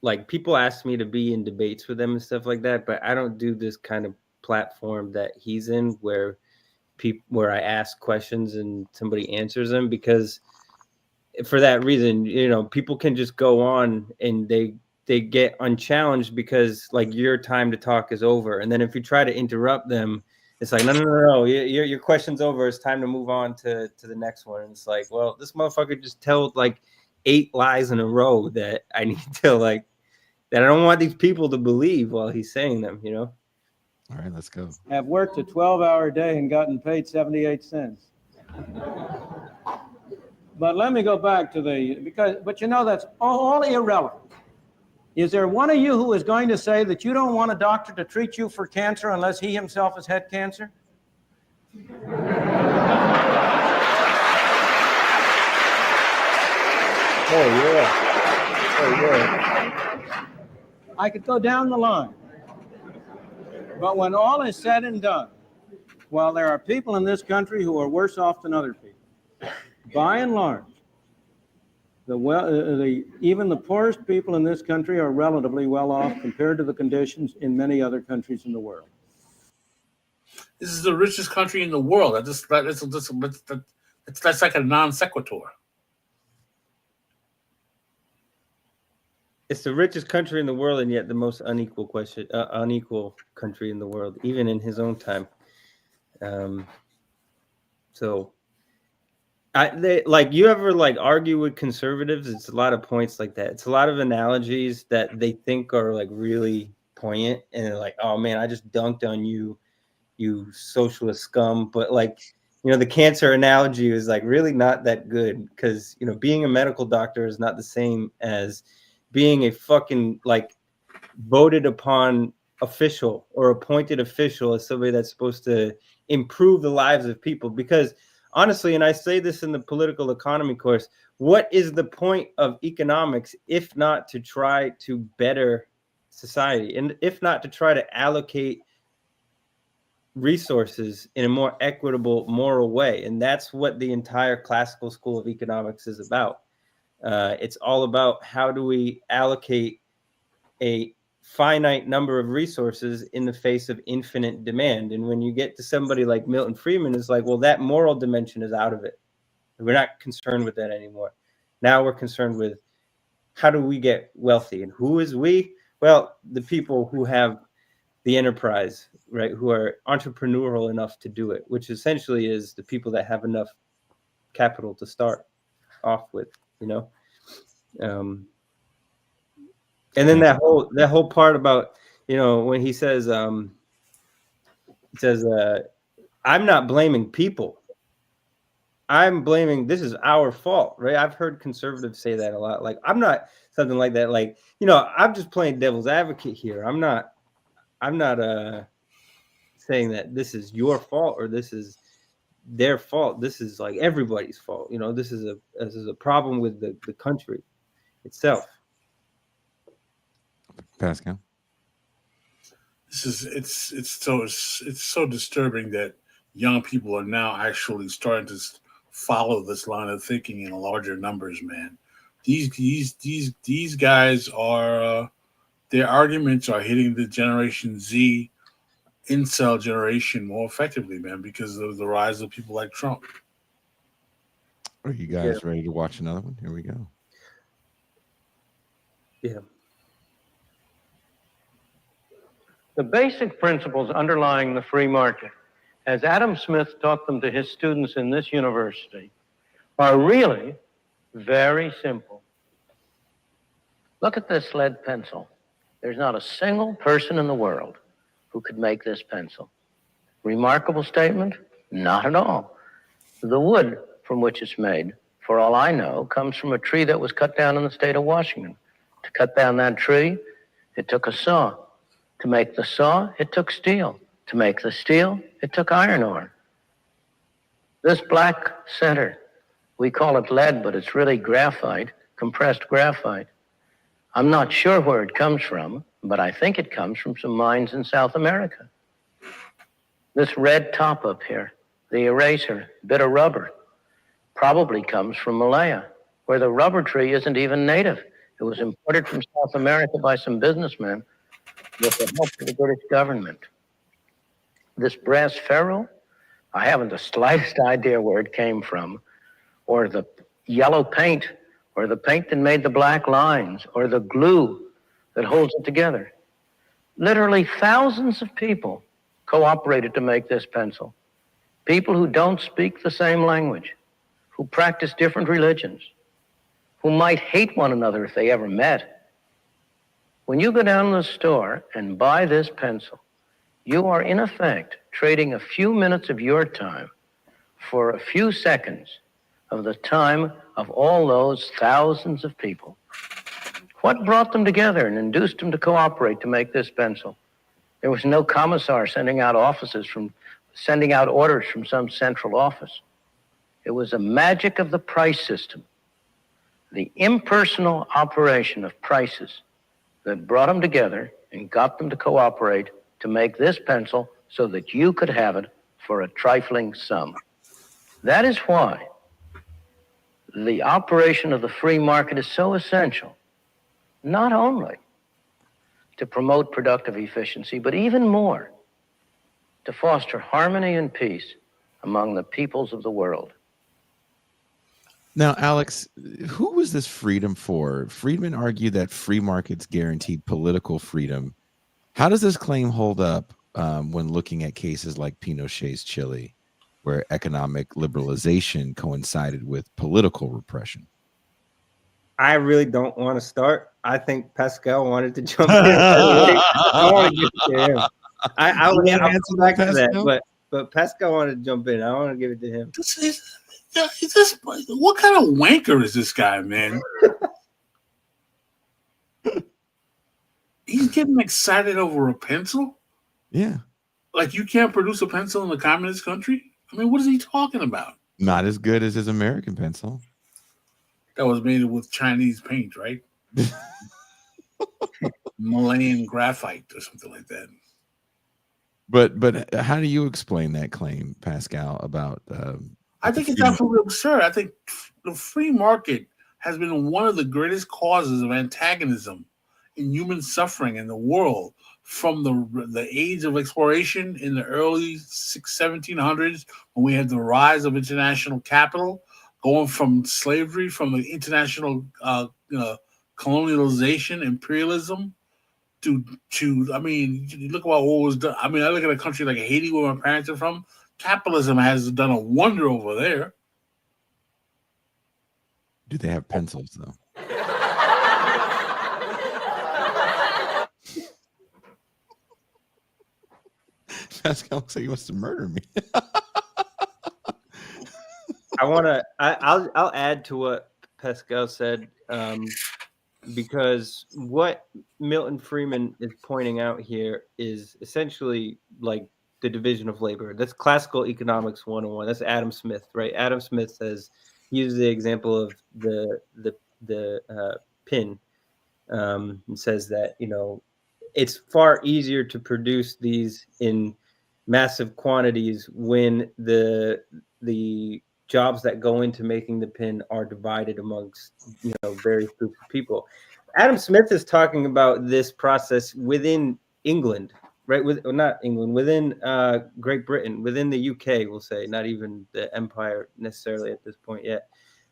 like, people ask me to be in debates with them and stuff like that, but I don't do this kind of platform that he's in where I ask questions and somebody answers them, because for that reason, people can just go on and they get unchallenged because, like, your time to talk is over. And then if you try to interrupt them, it's like, no, your question's over. It's time to move on to the next one. And it's like, well, this motherfucker just told like 8 lies in a row that I need to that I don't want these people to believe while he's saying them, All right, let's go. Have worked a 12-hour day and gotten paid 78 cents. But let me go back to but that's all irrelevant. Is there one of you who is going to say that you don't want a doctor to treat you for cancer unless he himself has had cancer? Oh, yeah. I could go down the line. But when all is said and done, while there are people in this country who are worse off than other people, by and large, even the poorest people in this country are relatively well off compared to the conditions in many other countries in the world. This is the richest country in the world. That's like a non sequitur. It's the richest country in the world, and yet the most unequal country in the world, even in his own time. You ever argue with conservatives? It's a lot of points like that. It's a lot of analogies that they think are really poignant, and they're like, "Oh man, I just dunked on you, you socialist scum." But the cancer analogy is like really not that good, because being a medical doctor is not the same as being a fucking like voted upon official or appointed official as somebody that's supposed to improve the lives of people. Because honestly, and I say this in the political economy course, what is the point of economics if not to try to better society, and if not to try to allocate resources in a more equitable, moral way? And that's what the entire classical school of economics is about. It's all about how do we allocate a finite number of resources in the face of infinite demand. And when you get to somebody like Milton Friedman, it's like, well, that moral dimension is out of it. We're not concerned with that anymore. Now we're concerned with how do we get wealthy, and who is we? Well, the people who have the enterprise, right? Who are entrepreneurial enough to do it, which essentially is the people that have enough capital to start off with, and then that whole part about, when he says, I'm not blaming people. I'm blaming, this is our fault, right? I've heard conservatives say that a lot. Like, I'm not something like that. Like, I'm just playing devil's advocate here. I'm not saying that this is your fault or this is their fault. This is like everybody's fault. This is a problem with the country itself. Pascal. It's so disturbing that young people are now actually starting to follow this line of thinking in larger numbers, man. These guys are their arguments are hitting the Generation Z incel generation more effectively, man, because of the rise of people like Trump. Are you guys ready to watch another one? Here we go. Yeah. The basic principles underlying the free market, as Adam Smith taught them to his students in this university, are really very simple. Look at this lead pencil. There's not a single person in the world who could make this pencil. Remarkable statement? Not at all. The wood from which it's made, for all I know, comes from a tree that was cut down in the state of Washington. To cut down that tree, it took a saw. To make the saw, it took steel. To make the steel, it took iron ore. This black center, we call it lead, but it's really graphite, compressed graphite. I'm not sure where it comes from, but I think it comes from some mines in South America. This red top up here, the eraser, bit of rubber, probably comes from Malaya, where the rubber tree isn't even native. It was imported from South America by some businessmen with the help of the British government. This brass ferrule, I haven't the slightest idea where it came from, or the yellow paint, or the paint that made the black lines, or the glue that holds it together. Literally thousands of people cooperated to make this pencil. People who don't speak the same language, who practice different religions, who might hate one another if they ever met. When you go down to the store and buy this pencil, you are in effect trading a few minutes of your time for a few seconds of the time of all those thousands of people. What brought them together and induced them to cooperate to make this pencil? There was no commissar sending out orders from some central office. It was a magic of the price system, the impersonal operation of prices that brought them together and got them to cooperate to make this pencil so that you could have it for a trifling sum. That is why the operation of the free market is so essential, not only to promote productive efficiency, but even more, to foster harmony and peace among the peoples of the world. Now, Alex, who was this freedom for? Friedman argued that free markets guaranteed political freedom. How does this claim hold up when looking at cases like Pinochet's Chile, where economic liberalization coincided with political repression? I really don't want to start. I think Pascal wanted to jump in. I want to get to him. I'll come back to that, but but Pascal wanted to jump in. I want to give it to him. What kind of wanker is this guy, man? He's getting excited over a pencil? Yeah. Like you can't produce a pencil in a communist country? I mean, what is he talking about? Not as good as his American pencil. That was made with Chinese paint, right? Malayan graphite or something like that. But how do you explain that claim, Pascal, about I think it's absolutely absurd. I think the free market has been one of the greatest causes of antagonism in human suffering in the world from the age of exploration in the early 1700s, when we had the rise of international capital, going from slavery, from the international colonialization, imperialism, to I mean, you look at what was done. I mean, I look at a country like Haiti, where my parents are from. Capitalism has done a wonder over there. Do they have pencils though? Pascal looks like he wants to murder me. I'll add to what Pascal said, because what Milton Friedman is pointing out here is essentially like the division of labor. That's classical economics 101. That's Adam Smith, right? Adam Smith says, he uses the example of the pin, and says that, you know, it's far easier to produce these in massive quantities when the jobs that go into making the pin are divided amongst, you know, various groups of people. Adam Smith is talking about this process within England, right? Not England, within Great Britain, within the UK, we'll say, not even the empire necessarily at this point yet.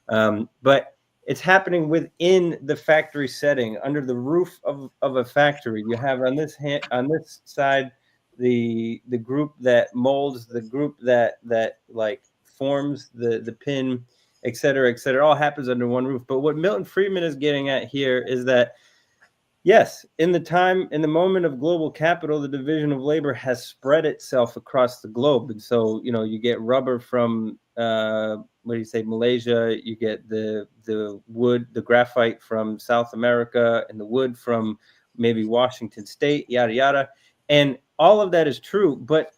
But it's happening within the factory setting, under the roof of a factory. You have on this side the group that molds, the group that like forms the pin, et cetera, et cetera. All happens under one roof. But what Milton Friedman is getting at here is that, yes, in the moment of global capital, the division of labor has spread itself across the globe. And so, you know, you get rubber from, Malaysia, you get the wood, the graphite from South America, and the wood from maybe Washington State, yada, yada. And all of that is true. But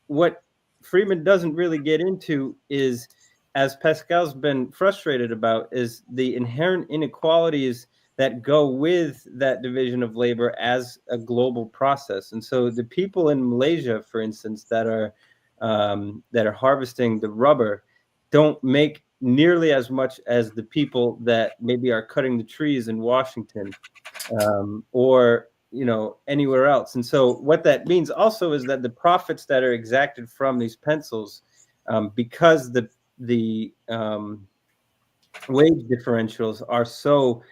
what Friedman doesn't really get into is, as Pascal's been frustrated about, is the inherent inequalities that go with that division of labor as a global process. And so the people in Malaysia, for instance, that are harvesting the rubber don't make nearly as much as the people that maybe are cutting the trees in Washington, or, you know, anywhere else. And so what that means also is that the profits that are exacted from these pencils, because the wage differentials are so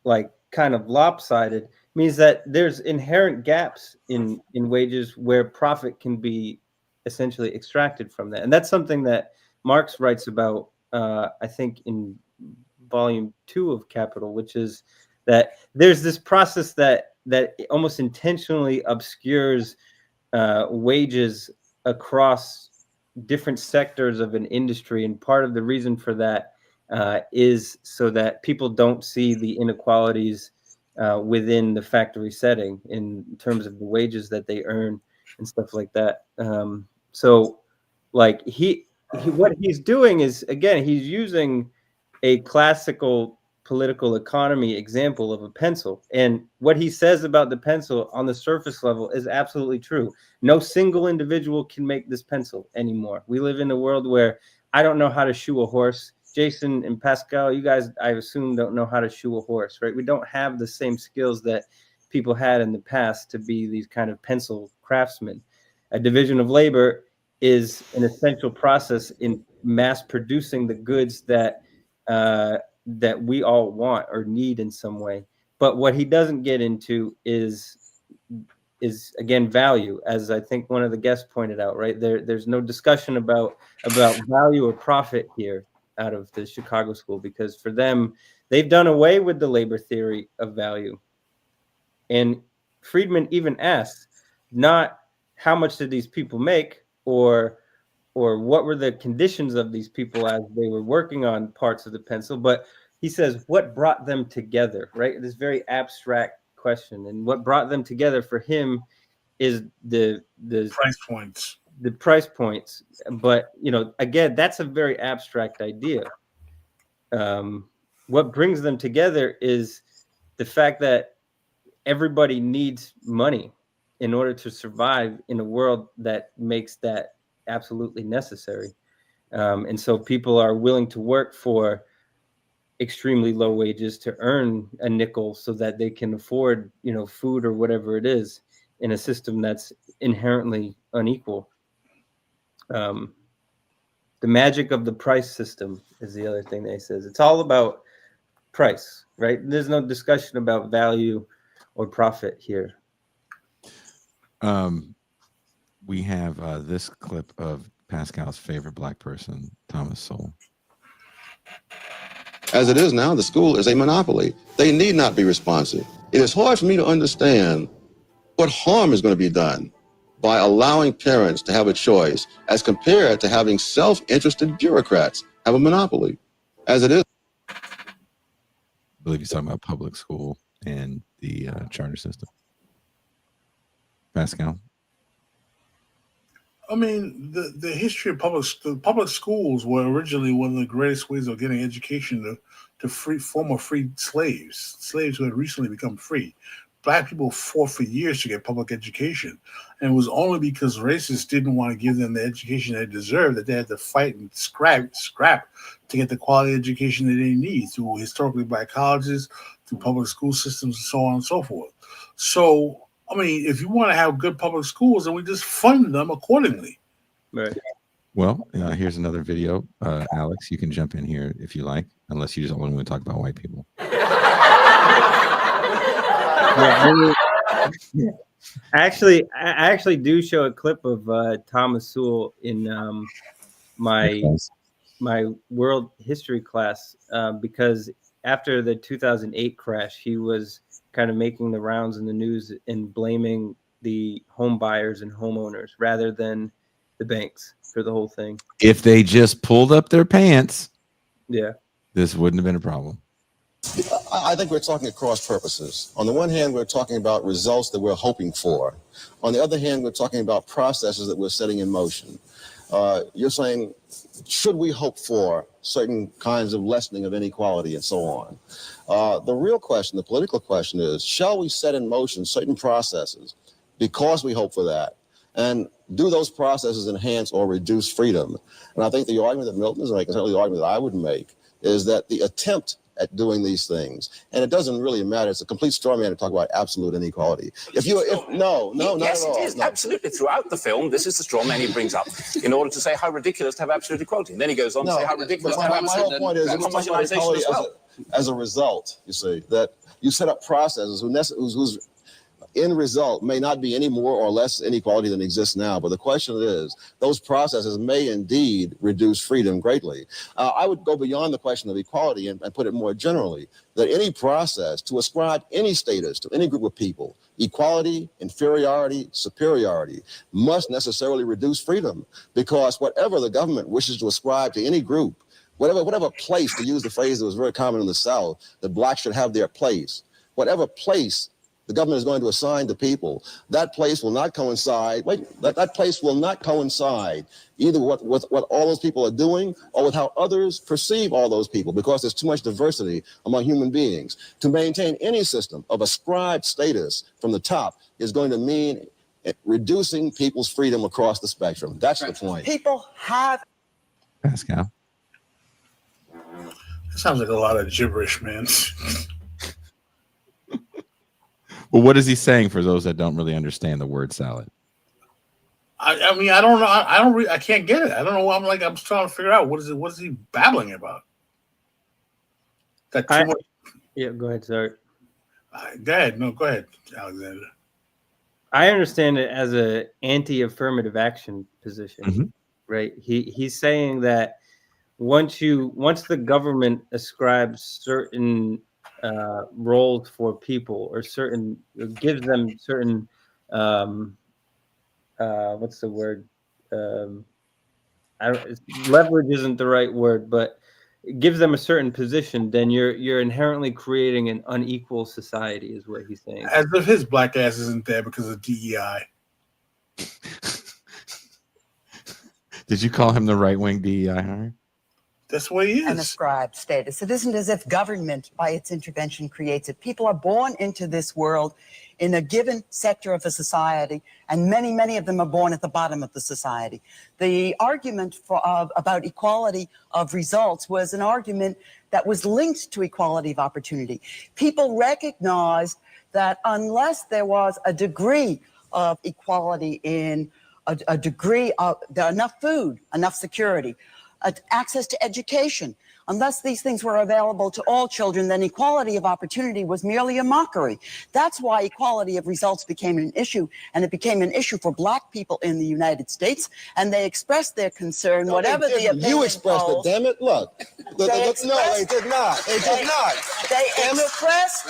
like kind of lopsided, means that there's inherent gaps in wages where profit can be essentially extracted from that. And that's something that Marx writes about, I think in volume 2 of Capital, which is that there's this process that almost intentionally obscures wages across different sectors of an industry. And part of the reason for that is so that people don't see the inequalities within the factory setting in terms of the wages that they earn and stuff like that. So like what he's doing is, again, he's using a classical political economy example of a pencil. And what he says about the pencil on the surface level is absolutely true. No single individual can make this pencil anymore. We live in a world where I don't know how to shoe a horse. Jason and Pascal, you guys, I assume, don't know how to shoe a horse, right? We don't have the same skills that people had in the past to be these kind of pencil craftsmen. A division of labor is an essential process in mass producing the goods that we all want or need in some way. But what he doesn't get into is again value, as I think one of the guests pointed out, right? There's no discussion about value or profit here out of the Chicago School, because for them, they've done away with the labor theory of value. And Friedman even asks not how much did these people make, or or what were the conditions of these people as they were working on parts of the pencil, but he says what brought them together, right? This very abstract question, and what brought them together for him is the price points. The price points. But again, that's a very abstract idea. What brings them together is the fact that everybody needs money in order to survive in a world that makes that absolutely necessary. And so people are willing to work for extremely low wages to earn a nickel so that they can afford, food or whatever it is in a system that's inherently unequal. The magic of the price system is the other thing that he says. It's all about price, right? There's no discussion about value or profit here. We have this clip of Pascal's favorite black person, Thomas Sowell. As it is now, the school is a monopoly. They need not be responsive. It is hard for me to understand what harm is going to be done by allowing parents to have a choice as compared to having self-interested bureaucrats have a monopoly. As it is. I believe he's talking about public school and the charter system. Pascal? I mean, the history of public schools were originally one of the greatest ways of getting education to former freed slaves who had recently become free. Black people fought for years to get public education, and it was only because racists didn't want to give them the education they deserved that they had to fight and scrap to get the quality education that they need through historically black colleges, through public school systems, and so on and so forth. So, I mean, if you want to have good public schools, then we just fund them accordingly. Right. Well, here's another video. Alex, you can jump in here if you like, unless you just only want to talk about white people. I actually do show a clip of Thomas Sowell in my world history class because after the 2008 crash, he was kind of making the rounds in the news and blaming the home buyers and homeowners rather than the banks for the whole thing. If they just pulled up their pants, this wouldn't have been a problem. I think we're talking at cross purposes. On the one hand, we're talking about results that we're hoping for. On the other hand, we're talking about processes that we're setting in motion. You're saying, should we hope for certain kinds of lessening of inequality and so on? The real question, the political question is, shall we set in motion certain processes because we hope for that? And do those processes enhance or reduce freedom? And I think the argument that Milton is making, certainly the argument that I would make, is that the attempt at doing these things, and it doesn't really matter. It's a complete straw man to talk about absolute inequality. Yes, it is. Absolutely. Throughout the film, this is the straw man he brings up in order to say how ridiculous to have absolute equality. And then he goes on to say how ridiculous to have absolute homogenization as well. As a result, you see, that you set up processes whose end result may not be any more or less inequality than exists now. But the question is, those processes may indeed reduce freedom greatly. I would go beyond the question of equality and put it more generally, that any process to ascribe any status to any group of people, equality, inferiority, superiority, must necessarily reduce freedom, because whatever the government wishes to ascribe to any group, whatever place, to use the phrase that was very common in the South, that blacks should have their place, whatever place the government is going to assign to people, that place will not coincide. That place will not coincide either with what all those people are doing or with how others perceive all those people, because there's too much diversity among human beings. To maintain any system of ascribed status from the top is going to mean reducing people's freedom across the spectrum. That's the point. People have. Pascal. That sounds like a lot of gibberish, man. Well, what is he saying for those that don't really understand the word salad? I mean, I don't know. I can't get it. I don't know. I'm trying to figure out what is he babbling about? That too much. Yeah, go ahead, sir. Go ahead. No, go ahead, Alexander. I understand it as a anti-affirmative action position, right? He's saying that once the government ascribes certain roles for people or gives them certain what's the word, leverage isn't the right word, but it gives them a certain position, then you're inherently creating an unequal society, is what he's saying. As if his black ass isn't there because of DEI. Did you call him the right-wing DEI hire? That's what he is. An ascribed status. It isn't as if government, by its intervention, creates it. People are born into this world in a given sector of a society, and many, many of them are born at the bottom of the society. The argument about equality of results was an argument that was linked to equality of opportunity. People recognized that unless there was a degree of equality in a degree of enough food, enough security, access to education, unless these things were available to all children, then equality of opportunity was merely a mockery. That's why equality of results became an issue, and it became an issue for black people in the United States, and they expressed their concern, No, whatever the opinion you expressed polls, it, damn it. Look. No, they did not. They did not. They Damn it. expressed,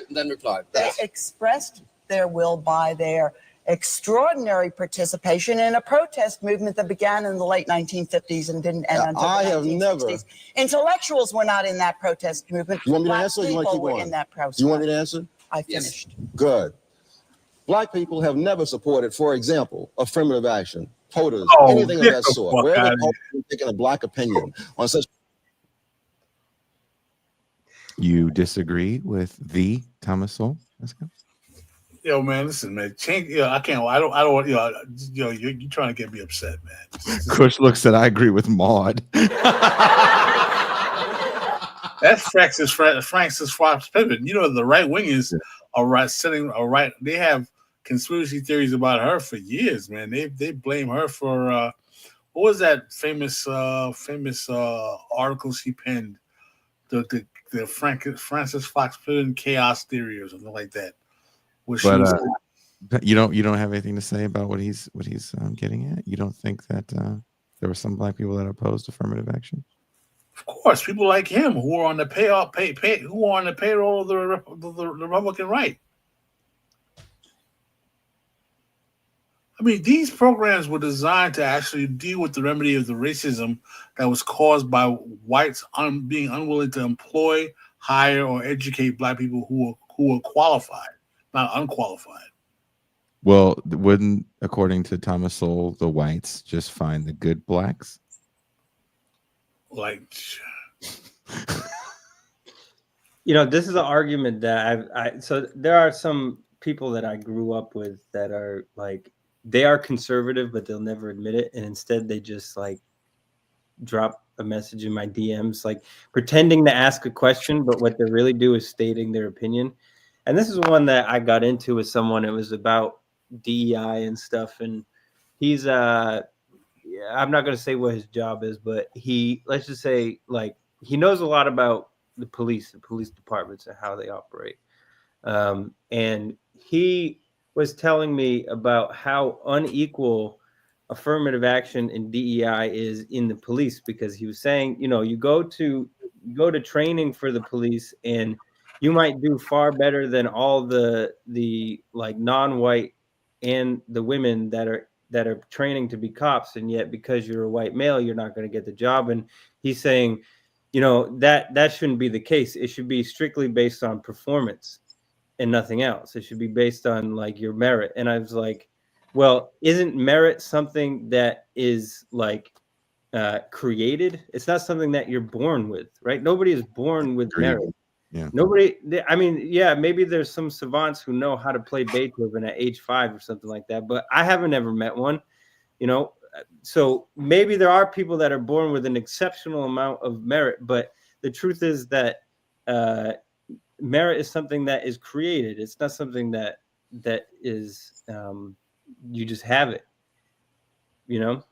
And then replied. they expressed their will by their extraordinary participation in a protest movement that began in the late 1950s and didn't end until I the have 1960s. never. Intellectuals were not in that protest movement. You want me to Black answer or you want to people keep were going? in that protest. You want me to answer? I finished. Good. Black people have never supported, for example, affirmative action, quotas, Oh, anything of get that the sort. fuck Wherever outta here. people taking a black opinion on such. You disagree with the Thomas Sowell? Let's go. Yo, man, listen, man. Change. I can't. I don't want. You're trying to get me upset, man. Kush looks at I agree with Maud. That's Francis Fox Pippin. You know, the right wingers are right sitting. Are right. They have conspiracy theories about her for years, man. They blame her for what was that famous article she penned? The Francis Fox Pippin chaos theory or something like that. But you don't have anything to say about what he's getting at? You don't think that there were some black people that opposed affirmative action? Of course, people like him who are on the who are on the payroll of the Republican right. I mean, these programs were designed to actually deal with the remedy of the racism that was caused by whites being unwilling to employ, hire, or educate black people who are qualified, not unqualified. Well, wouldn't, according to Thomas Sowell, the whites just find the good blacks? Like, this is an argument that so there are some people that I grew up with that are like, they are conservative, but they'll never admit it. And instead they just like drop a message in my DMs, like pretending to ask a question, but what they really do is stating their opinion. And this is one that I got into with someone. It was about DEI and stuff. And he's, I'm not going to say what his job is, but let's just say like, he knows a lot about the police departments and how they operate. And he was telling me about how unequal affirmative action in DEI is in the police, because he was saying, you go to training for the police and you might do far better than all the like non-white and the women that are training to be cops, and yet because you're a white male, you're not going to get the job. And he's saying, that shouldn't be the case. It should be strictly based on performance and nothing else. It should be based on like your merit. And I was like, well, isn't merit something that is like created? It's not something that you're born with, right? Nobody is born with merit. Yeah. Nobody. I mean, yeah, maybe there's some savants who know how to play Beethoven at age 5 or something like that, but I haven't ever met one, So maybe there are people that are born with an exceptional amount of merit, but the truth is that merit is something that is created. It's not something that is you just have it, Well,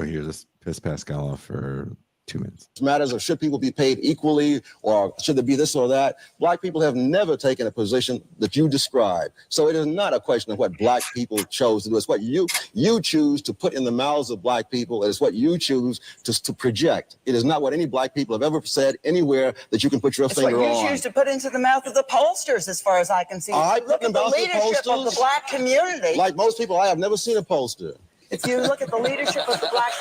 here, let's piss Pascal off for 2 minutes. Matters of should people be paid equally or should there be this or that? Black people have never taken a position that you described. So it is not a question of what black people chose to do. It's what you choose to put in the mouths of black people. It's what you choose to project. It is not what any black people have ever said anywhere that you can put your finger on. It's what you choose to put into the mouth of the pollsters, as far as I can see. I Look at the leadership of the black community. Like most people, I have never seen a pollster. If you look at the leadership of the black...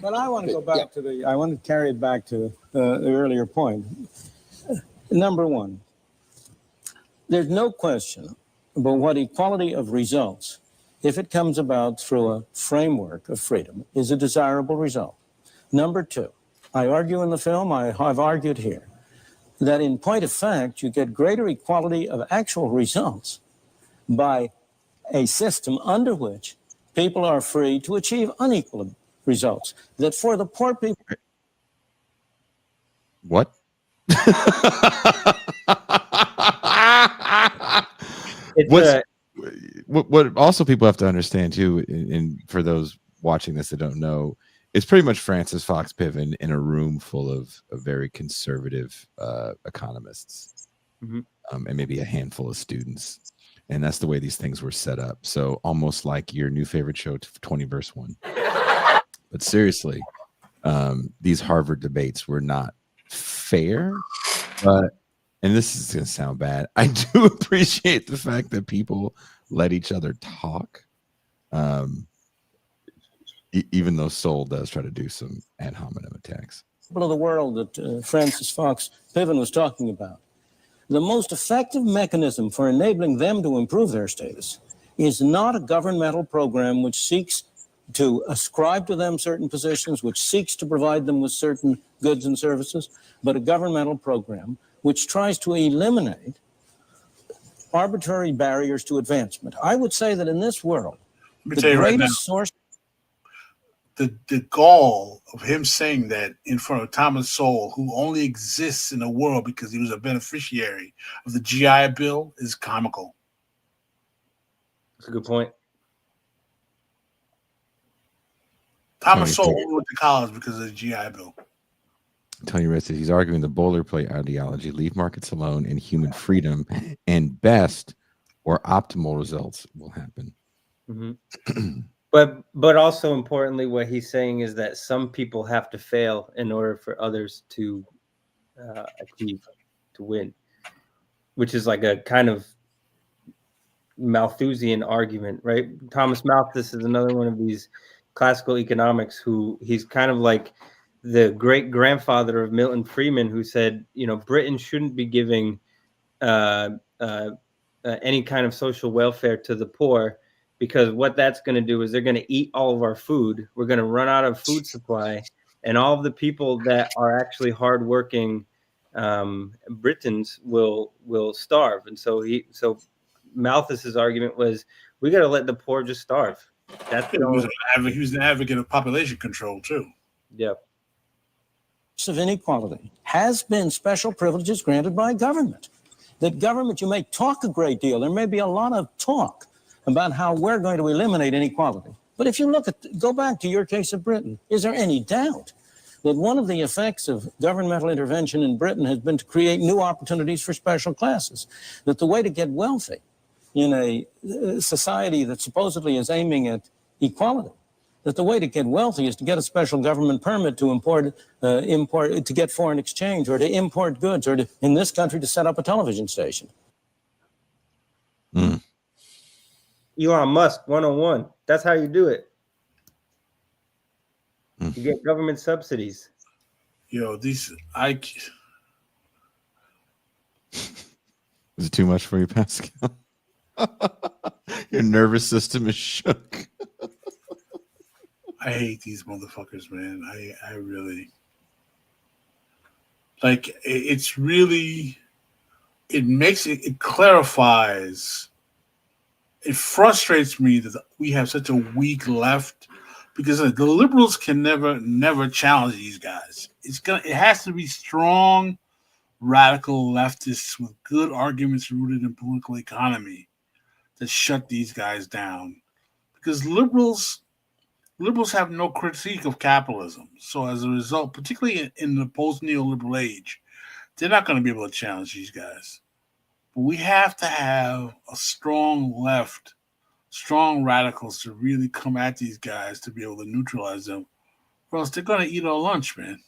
But I want to go back I want to carry it back to the earlier point. Number one, there's no question about what equality of results, if it comes about through a framework of freedom, is a desirable result. Number two, I argue in the film, I've argued here, that in point of fact, you get greater equality of actual results by a system under which people are free to achieve unequal results. That for the poor people... What? What also people have to understand too, and for those watching this that don't know, it's pretty much Francis Fox Piven in a room full of very conservative economists, and maybe a handful of students, and that's the way these things were set up. So almost like your new favorite show, 20 verse 1. But seriously, these Harvard debates were not fair, but, and this is going to sound bad, I do appreciate the fact that people let each other talk, even though Soul does try to do some ad hominem attacks. Of the world that Francis Fox Piven was talking about. The most effective mechanism for enabling them to improve their status is not a governmental program which seeks to ascribe to them certain positions, which seeks to provide them with certain goods and services, but a governmental program which tries to eliminate arbitrary barriers to advancement. I would say that in this world, the greatest source... The gall of him saying that in front of Thomas Sowell, who only exists in the world because he was a beneficiary of the GI Bill, is comical. That's a good point. Thomas Sowell went to college because of the GI Bill. Tony Red says he's arguing the boilerplate ideology, leave markets alone, and human freedom, and best or optimal results will happen. But also importantly, what he's saying is that some people have to fail in order for others to achieve, to win, which is like a kind of Malthusian argument, right? Thomas Malthus is another one of these classical economics who he's kind of like the great grandfather of Milton Friedman, who said, you know, Britain shouldn't be giving any kind of social welfare to the poor, because what that's going to do is they're going to eat all of our food. We're going to run out of food supply, and all of the people that are actually hardworking Britons will starve. And so Malthus's argument was, we got to let the poor just starve. That's he was an advocate of population control too. Yeah. Of inequality has been special privileges granted by government. That government, you may talk a great deal. There may be a lot of talk about how we're going to eliminate inequality. But if you go back to your case of Britain, is there any doubt that one of the effects of governmental intervention in Britain has been to create new opportunities for special classes? That the way to get wealthy in a society that supposedly is aiming at equality, that the way to get wealthy is to get a special government permit to import, to get foreign exchange, or to import goods, or to, in this country, to set up a television station. Elon Musk 101. That's how you do it. You get government subsidies. Yo, is it too much for you, Pascal? Your nervous system is shook. I hate these motherfuckers, man. I really like. It's really. It clarifies. It frustrates me that we have such a weak left, because the liberals can never challenge these guys. It has to be strong, radical leftists with good arguments rooted in political economy that shut these guys down, because liberals have no critique of capitalism. So as a result, particularly in the post-neoliberal age, they're not going to be able to challenge these guys. But we have to have a strong left, strong radicals to really come at these guys to be able to neutralize them, or else they're going to eat our lunch, man.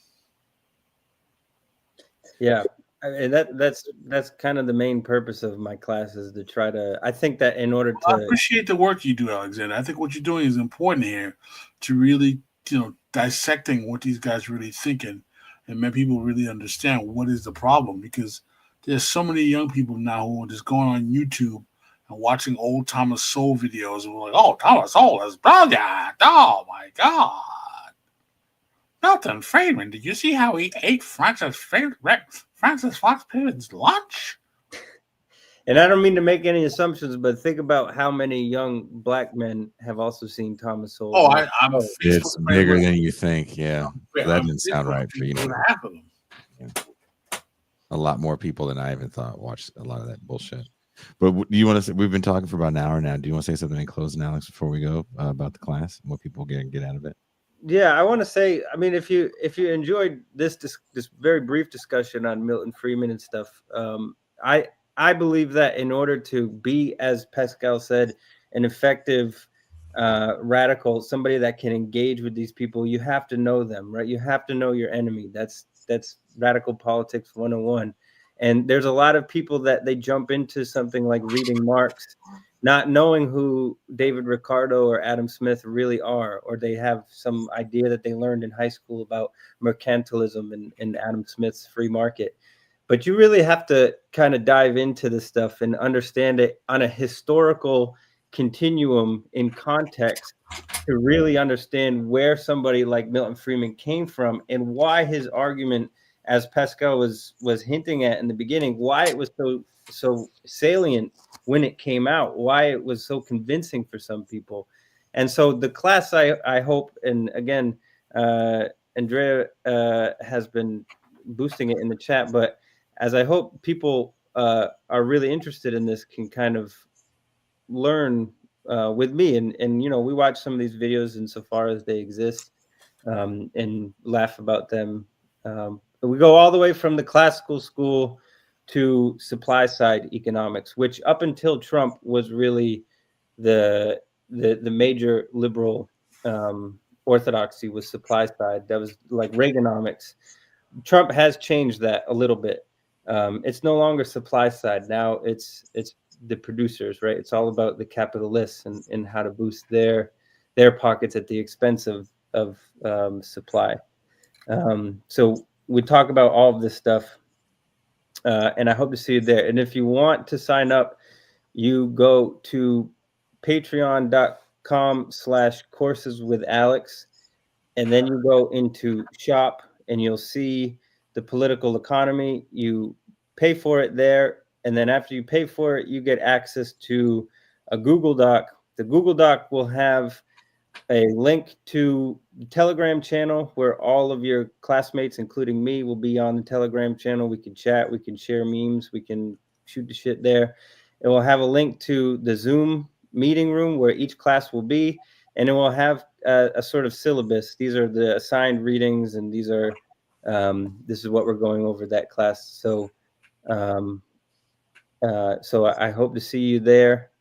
Yeah. And that's kind of the main purpose of my class is to try to. I think that in order to I appreciate the work you do, Alexander. I think what you're doing is important here to really, dissecting what these guys really thinking and make people really understand what is the problem, because there's so many young people now who are just going on YouTube and watching old Thomas Sowell videos and we're like, oh, Thomas Sowell is brilliant. Oh my God. Milton Friedman, did you see how he ate Francis Fox Piven's lunch? And I don't mean to make any assumptions, but think about how many young black men have also seen Thomas Sowell. Oh, I'm a Facebook It's bigger than you think. Yeah, that didn't sound right for you. Half of them. Yeah. A lot more people than I even thought watched a lot of that bullshit. But do you want to say, we've been talking for about an hour now. Do you want to say something in closing, Alex, before we go about the class and what people get out of it? Yeah, I want to say, I mean, if you enjoyed this very brief discussion on Milton Friedman and stuff, I believe that in order to be, as Pascal said, an effective radical, somebody that can engage with these people, you have to know them, right? You have to know your enemy. That's radical politics 101. And there's a lot of people that they jump into something like reading Marx, not knowing who David Ricardo or Adam Smith really are, or they have some idea that they learned in high school about mercantilism and Adam Smith's free market. But you really have to kind of dive into this stuff and understand it on a historical continuum in context to really understand where somebody like Milton Friedman came from and why his argument, as Pascal was hinting at in the beginning, why it was so salient when it came out, why it was so convincing for some people. And so the class, I hope, and again, Andrea has been boosting it in the chat, but as I hope people are really interested in this, can kind of learn with me. And we watch some of these videos insofar as they exist and laugh about them. We go all the way from the classical school to supply side economics, which up until Trump was really the major liberal orthodoxy was supply side. That was like Reaganomics. Trump has changed that a little bit. It's no longer supply side. Now it's the producers, right? It's all about the capitalists and how to boost their pockets at the expense of supply. So we talk about all of this stuff, and I hope to see you there. And if you want to sign up, you go to patreon.com/courses with Alex, and then you go into shop and you'll see the political economy. You pay for it there. And then after you pay for it, you get access to a Google Doc. The Google Doc will have a link to the Telegram channel where all of your classmates, including me, will be on the Telegram channel. We can chat, we can share memes, we can shoot the shit there. It will have a link to the Zoom meeting room where each class will be, and it will have a sort of syllabus. These are the assigned readings, and these are this is what we're going over that class. So so I hope to see you there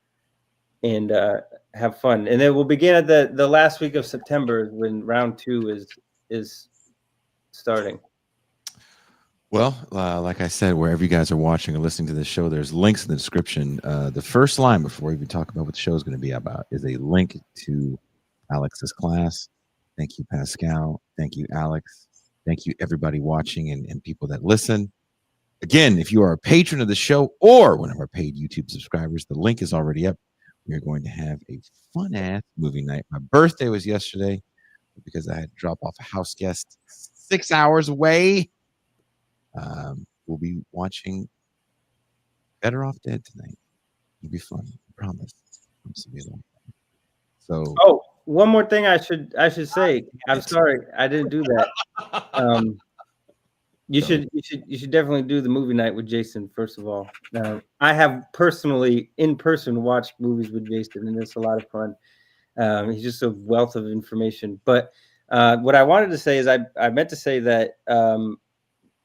and have fun. And it will begin at the last week of September when round 2 is starting. Well, like I said, wherever you guys are watching or listening to this show, there's links in the description. The first line before we even talk about what the show is going to be about is a link to Alex's class. Thank you, Pascal. Thank you, Alex. Thank you, everybody watching and people that listen. Again, if you are a patron of the show or one of our paid YouTube subscribers, the link is already up. We are going to have a fun-ass movie night. My birthday was yesterday because I had to drop off a house guest 6 hours away. We'll be watching Better Off Dead tonight. It'll be fun. I promise. So, oh, one more thing I should say. I'm sorry, I didn't do that. You should definitely do the movie night with Jason. First of all, I have personally in person watched movies with Jason, and it's a lot of fun. He's just a wealth of information. But what I wanted to say is I meant to say that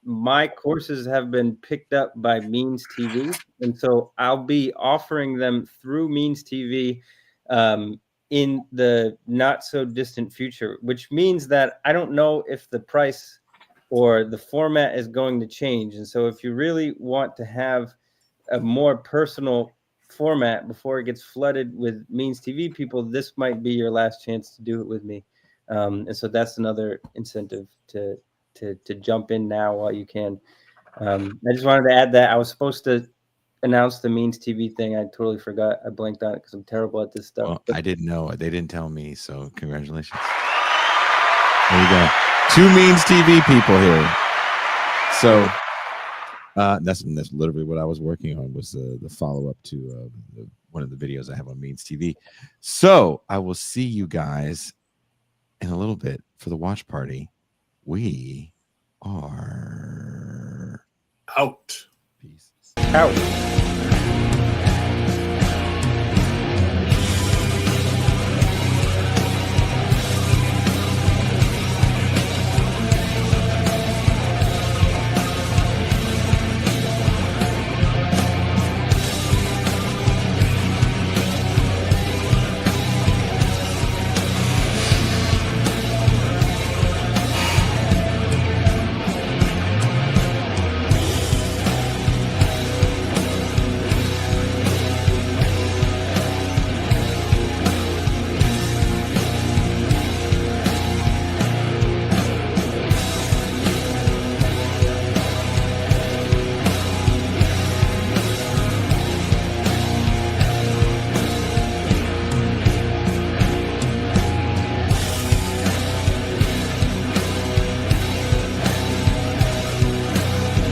my courses have been picked up by Means TV, and so I'll be offering them through Means TV in the not so distant future, which means that I don't know if the price or the format is going to change. And so if you really want to have a more personal format before it gets flooded with Means TV people, this might be your last chance to do it with me. And so that's another incentive to jump in now while you can. I just wanted to add that. I was supposed to announce the Means TV thing. I totally forgot. I blanked on it because I'm terrible at this stuff. Well, I didn't know. They didn't tell me, so congratulations. There you go. 2 Means TV people here. So that's literally what I was working on, was the follow-up to one of the videos I have on Means TV. So I will see you guys in a little bit for the watch party. We are Out. Peace. Out.